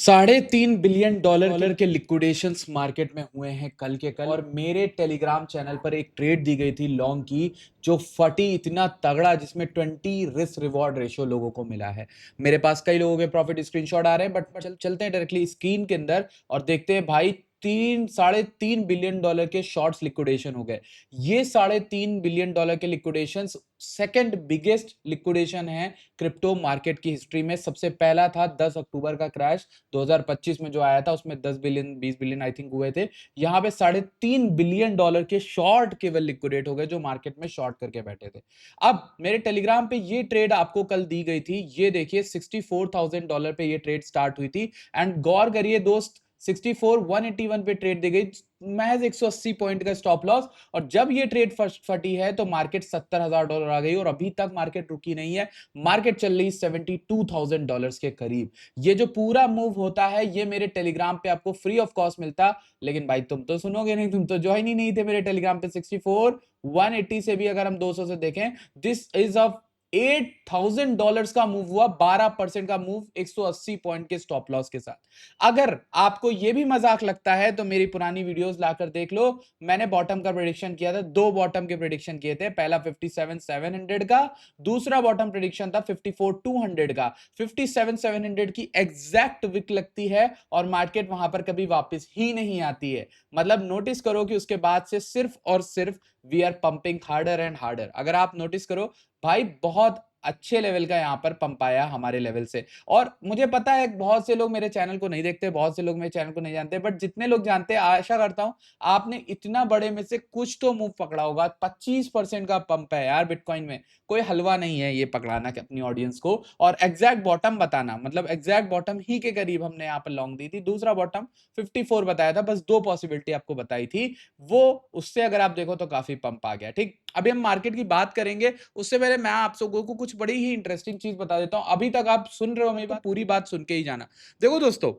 $3.5 billion के लिक्विडेशंस market में हुए हैं कल के कल। और मेरे टेलीग्राम चैनल पर एक ट्रेड दी गई थी लॉन्ग की, जो फटी इतना तगड़ा, जिसमें 20 रिस्क रिवॉर्ड रेशियो लोगों को मिला है। मेरे पास कई लोगों के प्रॉफिट स्क्रीनशॉट आ रहे हैं, बट चलते हैं डायरेक्टली स्क्रीन के अंदर और देखते हैं भाई। $3.5 बिलियन के शॉर्ट्स लिक्विडेशन हो गए। ये $3.5 बिलियन के लिक्विडेशन सेकंड बिगेस्ट लिक्विडेशन है क्रिप्टो मार्केट की हिस्ट्री में। सबसे पहला था 10 अक्टूबर का क्रैश 2025 में जो आया था, उसमें 10 बिलियन 20 बिलियन आई थिंक हुए थे। यहाँ पे $3.5 बिलियन के शॉर्ट केवल लिक्विडेट हो गए, जो मार्केट में शॉर्ट करके बैठे थे। अब मेरे टेलीग्राम पे ये ट्रेड आपको कल दी गई थी, ये देखिए $64,000 पे ये ट्रेड स्टार्ट हुई थी। एंड गौर करिए दोस्त, 64,181 पे ट्रेड दी गई, महज 180 पॉइंट का स्टॉप लॉस। और जब ये ट्रेड फटी है तो मार्केट $70,000 आ गई और अभी तक मार्केट रुकी नहीं है। मार्केट चल रही $72,000 के करीब। ये जो पूरा मूव होता है ये मेरे टेलीग्राम पे आपको फ्री ऑफ कॉस्ट मिलता, लेकिन भाई तुम तो सुनोगे नहीं, तुम तो ज्वाइन ही नहीं थे मेरे टेलीग्राम पे। 64,180 से भी अगर हम 200 से देखें, दिस इज अ $8,000 का मूव हुआ, 12% का मूव 180 पॉइंट के स्टॉप लॉस के साथ। अगर आपको यह भी मजाक लगता है तो मेरी पुरानी वीडियोस लाकर देख लो। मैंने बॉटम का प्रेडिक्शन किया था, दो बॉटम के प्रेडिक्शन किए थे। पहला 57,700 का, दूसरा बॉटम प्रेडिक्शन था 54,200 का। 57,700 की एग्जैक्ट विक लगती है और मार्केट वहां पर कभी वापस ही नहीं आती है। मतलब नोटिस करो कि उसके बाद से सिर्फ और सिर्फ we are pumping harder and harder. अगर आप नोटिस करो भाई, बहुत अच्छे लेवल का यहां पर पंप आया हमारे लेवल से। और मुझे पता है बहुत से लोग मेरे चैनल को नहीं देखते, बहुत से लोग मेरे चैनल को नहीं जानते, बट जितने लोग जानते हैं आशा करता हूं आपने इतना बड़े में से कुछ तो मूव पकड़ा होगा। 25% का पंप है यार बिटकॉइन में, कोई हलवा नहीं है ये पकड़ाना अपनी ऑडियंस को। और एग्जैक्ट बॉटम बताना, मतलब एग्जैक्ट बॉटम ही के करीब हमने यहाँ पर लॉन्ग दी थी। दूसरा बॉटम 54 बताया था, बस दो पॉसिबिलिटी आपको बताई थी, वो उससे अगर आप देखो तो काफी पंप आ गया। ठीक, अभी हम मार्केट की बात करेंगे, उससे पहले मैं आप सबको को कुछ बड़ी ही इंटरेस्टिंग चीज बता देता हूं। अभी तक आप सुन रहे हो मेरी बात, पूरी बात सुन के ही जाना। देखो दोस्तों,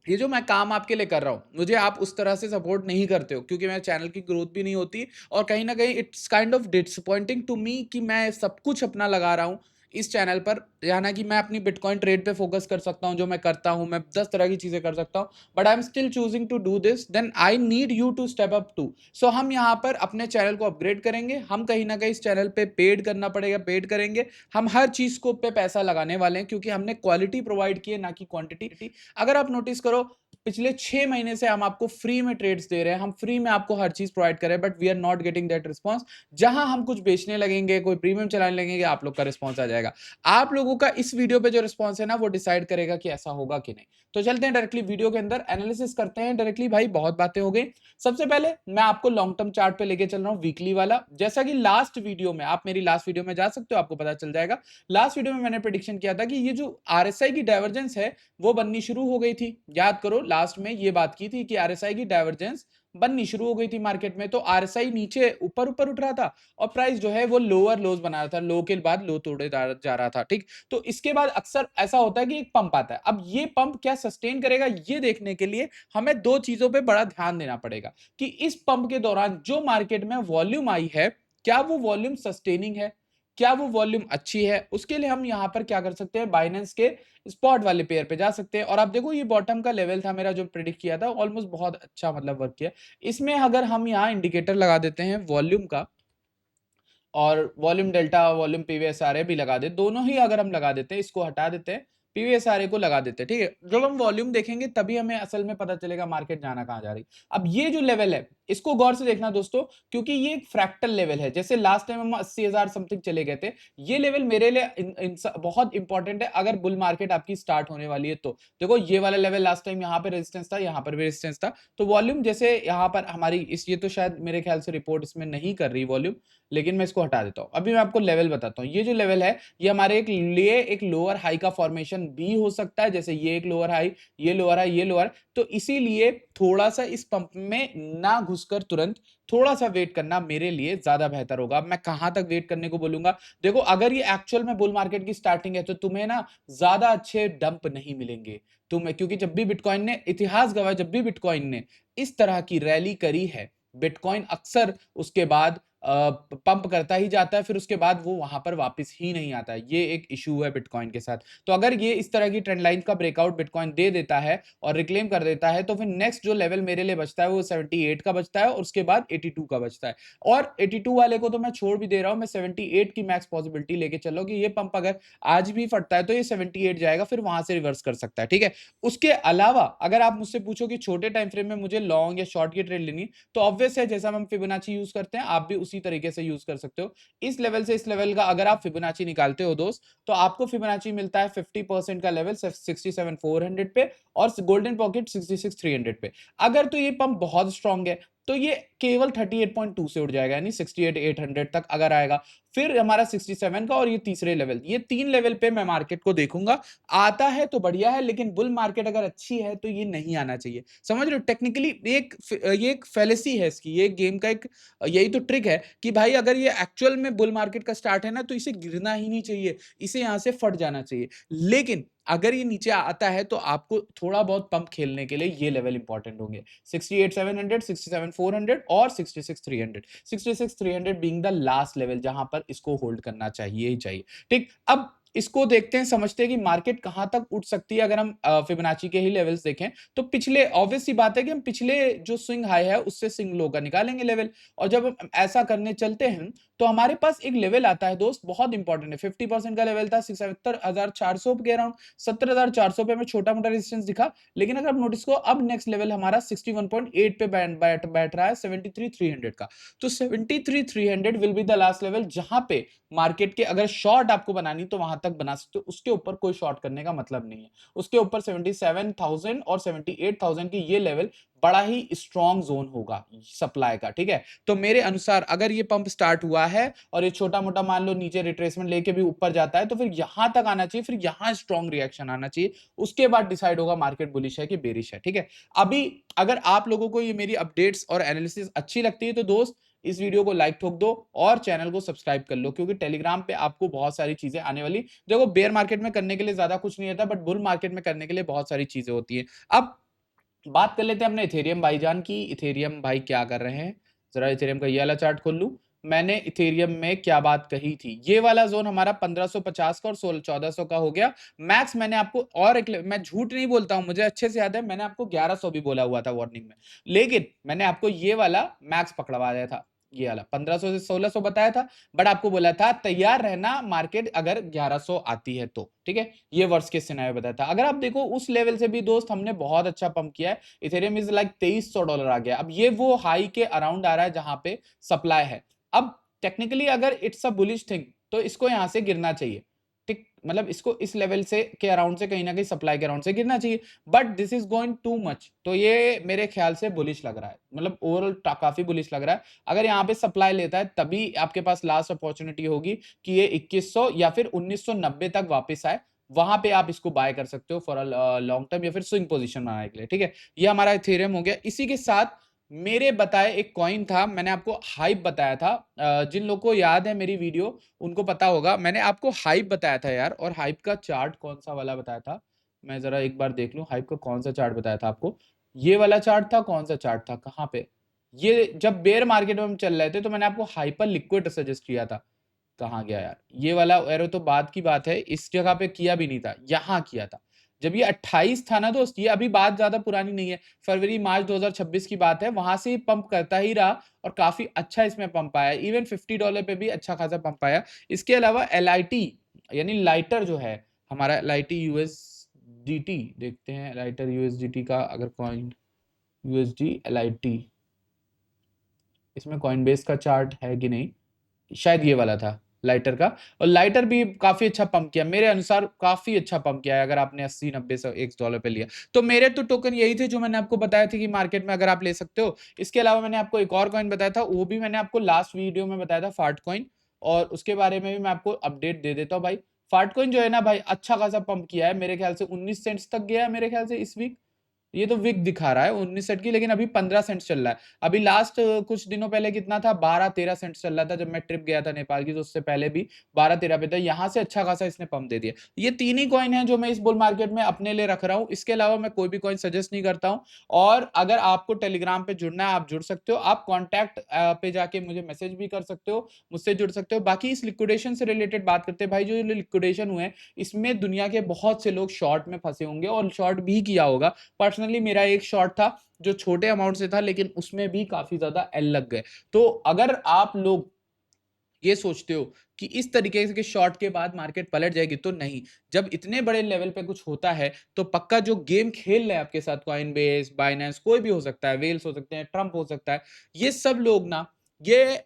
ये जो मैं काम आपके लिए कर रहा हूं, मुझे आप उस तरह से सपोर्ट नहीं करते हो, क्योंकि मेरे चैनल की ग्रोथ भी नहीं होती। और कहीं ना कहीं it's kind of disappointing to me कि मैं सब कुछ अपना लगा रहा हूं इस चैनल पर। याना कि मैं अपनी बिटकॉइन ट्रेड पे फोकस कर सकता हूं, जो मैं करता हूं, मैं 10 तरह की चीजें कर सकता हूं, but I am still choosing to do this. Then I need you to step up too. So हम यहाँ पर अपने चैनल को अपग्रेड करेंगे। हम कहीं ना कहीं इस चैनल पे पेड करना पड़ेगा, पेड करेंगे। हम हर चीज को पे पैसा लगाने वाले हैं, क्योंकि हमने क्वालिटी प्रोवाइड की है, ना कि क्वांटिटी। अगर आप नोटिस करो, पिछले 6 महीने से हम आपको फ्री में ट्रेड्स दे रहे हैं, हम फ्री में आपको हर चीज प्रोवाइड कर रहे हैं, but we are not getting that response. जहां हम कुछ बेचने लगेंगे, कोई प्रीमियम चलाने लगेंगे, आप लोग का रिस्पॉन्स आ जाएगा। आप लोगों का इस वीडियो पे जो रिस्पॉन्स है ना, वो डिसाइड करेगा कि ऐसा होगा कि नहीं। तो चलते हैं डायरेक्टली वीडियो के अंदर, एनालिसिस करते हैं डायरेक्टली। भाई बहुत बातें हो गई। सबसे पहले मैं आपको लॉन्ग टर्म चार्ट पे लेके चल रहा हूं, वीकली वाला। जैसा कि लास्ट वीडियो में, आप मेरी लास्ट वीडियो में जा सकते हो, आपको पता चल जाएगा। लास्ट वीडियो में मैंने प्रेडिक्शन किया था कि ये जो आरएसआई की डाइवर्जेंस है वो बननी शुरू हो गई थी। याद करो, लास्ट में ये बात की थी कि आरएसआई की डाइवर्जेंस बननी शुरू हो गई थी मार्केट में। तो आरएसआई नीचे ऊपर ऊपर उठ रहा था और प्राइस जो है वो लोअर लोज बना रहा था, लो के बाद लो तोड़े जा रहा था। ठीक, तो इसके बाद अक्सर ऐसा होता है कि एक पंप आता है। अब ये पंप क्या सस्टेन करेगा, ये देखने के लिए हमें दो चीजों पे बड़ा ध्यान देना पड़ेगा कि इस पंप के दौरान जो मार्केट में वॉल्यूम आई है, क्या वो वॉल्यूम सस्टेनिंग है, क्या वो वॉल्यूम अच्छी है। उसके लिए हम यहां पर क्या कर सकते हैं, बाइनेंस के स्पॉट वाले पेयर पे जा सकते हैं। और आप देखो, ये बॉटम का लेवल था मेरा जो प्रिडिक्ट किया था, ऑलमोस्ट बहुत अच्छा मतलब वर्क किया। इसमें अगर हम यहाँ इंडिकेटर लगा देते हैं वॉल्यूम का, और वॉल्यूम डेल्टा, वॉल्यूम पीवीएसआरए भी लगा दे, दोनों ही अगर हम लगा देते हैं, इसको हटा देते हैं, पीवीएसआरए को लगा देते हैं। ठीक है, जब हम वॉल्यूम देखेंगे तभी हमें असल में पता चलेगा मार्केट जाना कहां जा रही। अब ये जो लेवल है, इसको गौर से देखना दोस्तों, क्योंकि ये एक फ्रैक्टल लेवल है। जैसे लास्ट टाइम हम 80,000 समथिंग चले गए थे, ये लेवल मेरे लिए बहुत इंपॉर्टेंट है अगर बुल मार्केट आपकी स्टार्ट होने वाली है। तो देखो, ये वाला लेवल लास्ट टाइम यहाँ पे रेजिस्टेंस था, यहाँ पर भी रेजिस्टेंस था। तो वॉल्यूम जैसे यहाँ पर हमारी इस, ये तो शायद मेरे ख्याल से रिपोर्ट इसमें नहीं कर रही वॉल्यूम, लेकिन मैं इसको हटा देता हूं। अभी मैं आपको लेवल बताता हूं। ये जो लेवल है, ये हमारे एक लिए एक लोअर हाई का फॉर्मेशन भी हो सकता है। जैसे ये एक लोअर हाई, ये लोअर हाई, ये लोअर। तो इसीलिए थोड़ा सा इस पंप में ना घुसकर तुरंत थोड़ा सा वेट करना मेरे लिए ज्यादा बेहतर होगा। मैं कहां तक वेट करने को बोलूंगा, देखो अगर ये एक्चुअल में बुल मार्केट की स्टार्टिंग है तो तुम्हें ना ज्यादा अच्छे डंप नहीं मिलेंगे तुम्हें, क्योंकि जब भी बिटकॉइन ने, इतिहास गवाह, जब भी बिटकॉइन ने इस तरह की रैली करी है, बिटकॉइन अक्सर उसके बाद पंप करता ही जाता है, फिर उसके बाद वो वहां पर वापस ही नहीं आता है। ये एक इशू है बिटकॉइन के साथ। तो अगर ये इस तरह की ट्रेंड लाइन का ब्रेकआउट बिटकॉइन दे देता है और रिक्लेम कर देता है, तो फिर नेक्स्ट जो लेवल मेरे लिए बचता है वो 78 का बचता है और उसके बाद 82 का बचता है। और 82 वाले को तो मैं छोड़ भी दे रहा हूं, मैं 78 की मैक्स पॉसिबिलिटी लेके चल रहा हूं कि ये पंप अगर आज भी फटता है तो ये 78 जाएगा, फिर वहां से रिवर्स कर सकता है। ठीक है। उसके अलावा अगर आप मुझसे पूछो कि छोटे टाइम फ्रेम में मुझे लॉन्ग या शॉर्ट की ट्रेड लेनी, तो ऑब्वियस है जैसा हम फिबोनाची यूज करते हैं आप भी उसी तरीके से यूज कर सकते हो। इस लेवल से इस लेवल का अगर आप फिबोनाची निकालते हो दोस्त, तो आपको फिबोनाची मिलता है 50% का लेवल 67,400 पे और गोल्डन पॉकेट 66,300 पे। अगर तो ये पंप बहुत स्ट्रांग है तो ये केवल 38.2 से उठ जाएगा, यानी 68,800 तक अगर आएगा। फिर हमारा 67 का और ये तीसरे लेवल, ये 3 लेवल पे मैं मार्केट को देखूंगा। आता है तो बढ़िया है, लेकिन बुल मार्केट अगर अच्छी है तो ये नहीं आना चाहिए। समझ रहे हो? टेक्निकली ये एक फेलेसी है इसकी, ये गेम का एक यही तो ट्रिक है कि भाई अगर ये एक्चुअल में बुल मार्केट का स्टार्ट है ना, तो इसे गिरना ही नहीं चाहिए, इसे यहां से फट जाना चाहिए। लेकिन अगर ये नीचे आता है तो आपको थोड़ा बहुत पंप खेलने के लिए ये लेवल इंपॉर्टेंट होंगे, 68,700, 67,400 और 66,300। 66,300 बीइंग द लास्ट लेवल जहां पर इसको होल्ड करना चाहिए ही चाहिए। ठीक, अब इसको देखते हैं, समझते हैं कि मार्केट कहां तक उठ सकती है। अगर हम फिबोनाची के ही लेवल्स देखें तो पिछले, ऑब्वियस सी बात है कि हम पिछले जो स्विंग हाई है उससे स्विंग लो का निकालेंगे लेवल, और जब हम ऐसा करने चलते हैं तो हमारे पास एक लेवल आता है दोस्त, बहुत इंपॉर्टेंट है। 50% का लेवल था 77,400 के अराउंड, 70,400 पे हमें छोटा मोटा रेजिस्टेंस दिखा। लेकिन अगर आप नोटिस को, अब नेक्स्ट लेवल हमारा 61.8 पे बैठ रहा है 73,300 का। तो 73,300 will be the last level जहां पे मार्केट के अगर शॉर्ट आपको बनानी तो वहां तक बना सकते हो, उसके ऊपर कोई शॉर्ट करने का मतलब नहीं है। उसके ऊपर 77,000 और 78,000 की ये लेवल बड़ा ही स्ट्रॉन्ग जोन होगा सप्लाई का। ठीक है। तो मेरे अनुसार अगर ये पंप स्टार्ट हुआ है और ये छोटा मोटा मान लो नीचे रिट्रेसमेंट लेके भी ऊपर जाता है, तो फिर यहां तक आना चाहिए, फिर यहां स्ट्रॉन्ग रिएक्शन आना चाहिए। उसके बाद डिसाइड होगा मार्केट बुलिश है कि बेरिश है। ठीक है। अभी अगर आप लोगों को ये मेरी अपडेट्स और एनालिसिस अच्छी लगती है तो दोस्त इस वीडियो को लाइक ठोक दो और चैनल को सब्सक्राइब कर लो, क्योंकि टेलीग्राम पे आपको बहुत सारी चीजें आने वाली। देखो बेयर मार्केट में करने के लिए ज्यादा कुछ नहीं होता, बट बुल मार्केट में करने के लिए बहुत सारी चीजें होती है। अब बात कर लेते हैं अपने इथेरियम भाईजान की। इथेरियम भाई क्या कर रहे हैं, जरा इथेरियम का ये वाला चार्ट खोल लूं। मैंने इथेरियम में क्या बात कही थी, ये वाला जोन हमारा 1550 का और 1400 का हो गया मैक्स। मैंने आपको और एक, मैं झूठ नहीं बोलता हूं, मुझे अच्छे से याद है, मैंने आपको 1100 भी बोला हुआ था वार्निंग में, लेकिन मैंने आपको ये वाला मैक्स पकड़वा दिया था। ये वाला 1500 से 1600 बताया था, बट आपको बोला था तैयार रहना मार्केट अगर 1100 आती है तो। ठीक है। ये वर्ष के सिनेरियो बताया था। अगर आप देखो उस लेवल से भी दोस्त हमने बहुत अच्छा पंप किया है। इथेरियम इज लाइक $2300 आ गया। अब ये वो हाई के अराउंड आ रहा है जहां पे सप्लाई है। अब टेक्निकली अगर इट्स अ बुलिश थिंग तो इसको यहां से गिरना चाहिए। ठीक, मतलब इसको इस लेवल से के अराउंड से कहीं ना कहीं सप्लाई के अराउंड से गिरना चाहिए, but this is going too much. तो ये मेरे ख्याल से बुलिश लग रहा है, मतलब ओवरऑल काफी बुलिश लग रहा है। अगर यहाँ पे सप्लाई लेता है तभी आपके पास लास्ट अपॉर्चुनिटी होगी कि ये 2100 या फिर 1990 तक वापस आए, वहां पे आप इसको बाय कर सकते हो फॉर लॉन्ग टर्म या फिर स्विंग पोजीशन बनाने के लिए। ठीक है। ये हमारा इथेरियम हो गया। इसी के साथ मेरे बताए एक कॉइन था, मैंने आपको हाइप बताया था। जिन लोगों को याद है मेरी वीडियो उनको पता होगा, मैंने आपको हाइप बताया था यार। और हाइप का चार्ट कौन सा वाला बताया था, मैं जरा एक बार देख लूं। हाइप का कौन सा चार्ट बताया था आपको, ये वाला चार्ट था, कौन सा चार्ट था, कहां पे? ये जब बेयर मार्केट में हम चल रहे थे तो मैंने आपको हाइपर लिक्विड सजेस्ट किया था। कहाँ गया यार ये वाला एरो, तो बाद की बात है, इस जगह पे किया भी नहीं था, यहां किया था जब ये 28 था ना दोस्त। ये अभी बात ज्यादा पुरानी नहीं है, फरवरी मार्च 2026 की बात है। वहां से पंप करता ही रहा और काफी अच्छा इसमें पंप आया, इवन $50 पे भी अच्छा खासा पंप आया। इसके अलावा LIT यानी लाइटर जो है हमारा, LIT USDT देखते हैं, लाइटर USDT का अगर कॉइन USD LIT, इसमें कॉइन बेस का चार्ट है कि नहीं, शायद ये वाला था लाइटर का। और लाइटर भी काफी अच्छा पंप किया मेरे अनुसार, काफी अच्छा पंप किया है अगर आपने 80 90 से $1 पे लिया तो। मेरे तो टोकन यही थे जो मैंने आपको बताया था कि मार्केट में अगर आप ले सकते हो। इसके अलावा मैंने आपको एक और कॉइन बताया था, वो भी मैंने आपको लास्ट वीडियो में बताया था, फाट कॉइन, और उसके बारे में भी मैं आपको अपडेट दे देता हूँ भाई। फाट कॉइन जो है ना भाई, अच्छा खासा पंप किया है, मेरे ख्याल से 19 सेंट्स तक गया है मेरे ख्याल से इस वीक। ये तो विक दिखा रहा है 19 सेंट की, लेकिन अभी 15 सेंट चल रहा है। अभी लास्ट कुछ दिनों पहले कितना था, 12-13 सेंट चल रहा था जब मैं ट्रिप गया था नेपाल की, तो उससे पहले भी 12-13 पे था। यहाँ से अच्छा खासा इसने पंप दे दिया। ये तीन ही कॉइन है जो मैं इस बुल मार्केट में अपने लिए रख रहा हूँ, इसके अलावा मैं कोई भी कॉइन सजेस्ट नहीं करता हूँ। और अगर आपको टेलीग्राम पे जुड़ना है, आप जुड़ सकते हो, आप कॉन्टैक्ट पे जाके मुझे मैसेज भी कर सकते हो, मुझसे जुड़ सकते हो। बाकी इस लिक्विडेशन से रिलेटेड बात करते हैं भाई, जो लिक्विडेशन हुए इसमें दुनिया के बहुत से लोग शॉर्ट में फंसे होंगे और शॉर्ट भी किया होगा। पर्सनली मेरा एक शॉर्ट था जो छोटे अमाउंट से था, लेकिन उसमें भी काफी ज्यादा एल लग गए। तो अगर आप लोग ये सोचते हो कि इस तरीके के शॉर्ट के बाद मार्केट पलट जाएगी, तो नहीं। जब इतने बड़े लेवल पे कुछ होता है तो पक्का जो गेम खेल रहे हैं आपके साथ, कॉइनबेस, बाइनेंस, कोई भी हो सकता है, वेल्स हो सकते हैं, ट्रंप हो सकता है, ये सब लोग ना ये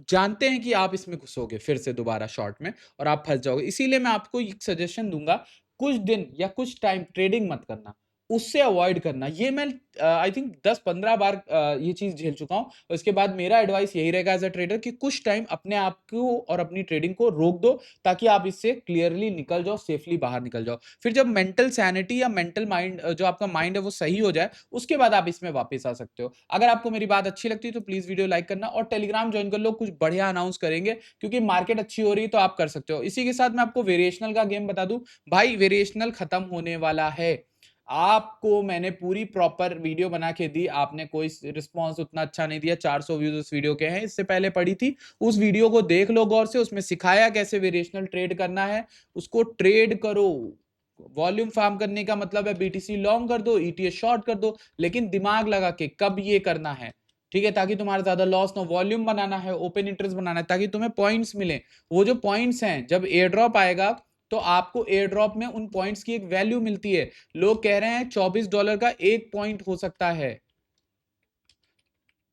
जानते हैं कि आप इसमें घुसोगे फिर से दोबारा शॉर्ट में और आप फंस जाओगे। इसीलिए मैं आपको एक सजेशन दूंगा, कुछ दिन या कुछ टाइम ट्रेडिंग मत करना, उससे अवॉइड करना। ये मैं आई थिंक 10-15 बार ये चीज झेल चुका हूं। उसके बाद मेरा एडवाइस यही रहेगा एज अ ट्रेडर कि कुछ टाइम अपने आप को और अपनी ट्रेडिंग को रोक दो, ताकि आप इससे क्लियरली निकल जाओ, सेफली बाहर निकल जाओ। फिर जब मेंटल सैनिटी या मेंटल माइंड, जो आपका माइंड है वो सही हो जाए, उसके बाद आप इसमें वापस आ सकते हो। अगर आपको मेरी बात अच्छी लगती है तो प्लीज वीडियो लाइक करना और टेलीग्राम ज्वाइन कर लो, कुछ बढ़िया अनाउंस करेंगे, क्योंकि मार्केट अच्छी हो रही है तो आप कर सकते हो। इसी के साथ मैं आपको वेरिएशनल का गेम बता दूं, भाई वेरिएशनल खत्म होने वाला है। आपको मैंने पूरी प्रॉपर वीडियो बना के दी, आपने कोई रिस्पांस उतना अच्छा नहीं दिया। 400 व्यूज उस वीडियो के हैं, इससे पहले पड़ी थी। उस वीडियो को देख लो गौर से, उसमें सिखाया कैसे वेरिएशनल ट्रेड करना है, उसको ट्रेड करो। वॉल्यूम फार्म करने का मतलब है बीटीसी लॉन्ग कर दो, ईटीएस शॉर्ट कर दो, लेकिन दिमाग लगा के कब ये करना है, ठीक है, ताकि तुम्हारा ज्यादा लॉस ना हो। वॉल्यूम बनाना है, ओपन इंटरेस्ट बनाना है, ताकि तुम्हें पॉइंट्स मिले। वो जो पॉइंट्स हैं, जब एयर ड्रॉप आएगा तो आपको एयर ड्रॉप में उन पॉइंट्स की एक वैल्यू मिलती है। लोग कह रहे हैं $24 का एक पॉइंट हो सकता है।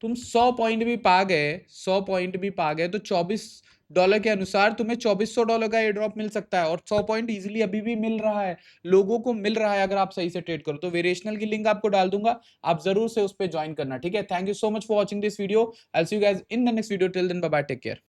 तुम 100 पॉइंट भी पा गए, 100 पॉइंट भी पा गए, तो $24 के अनुसार तुम्हें $2400 का एयर ड्रॉप मिल सकता है। और 100 पॉइंट इजीली अभी भी मिल रहा है, लोगों को मिल रहा है, अगर आप सही से ट्रेड करो तो। वेरिएशनल की लिंक आपको डाल दूंगा, आप जरूर से उस पर ज्वाइन करना, ठीक है। Thank you so much for watching this video. I will see you guys in the next video. Till then bye bye, take care.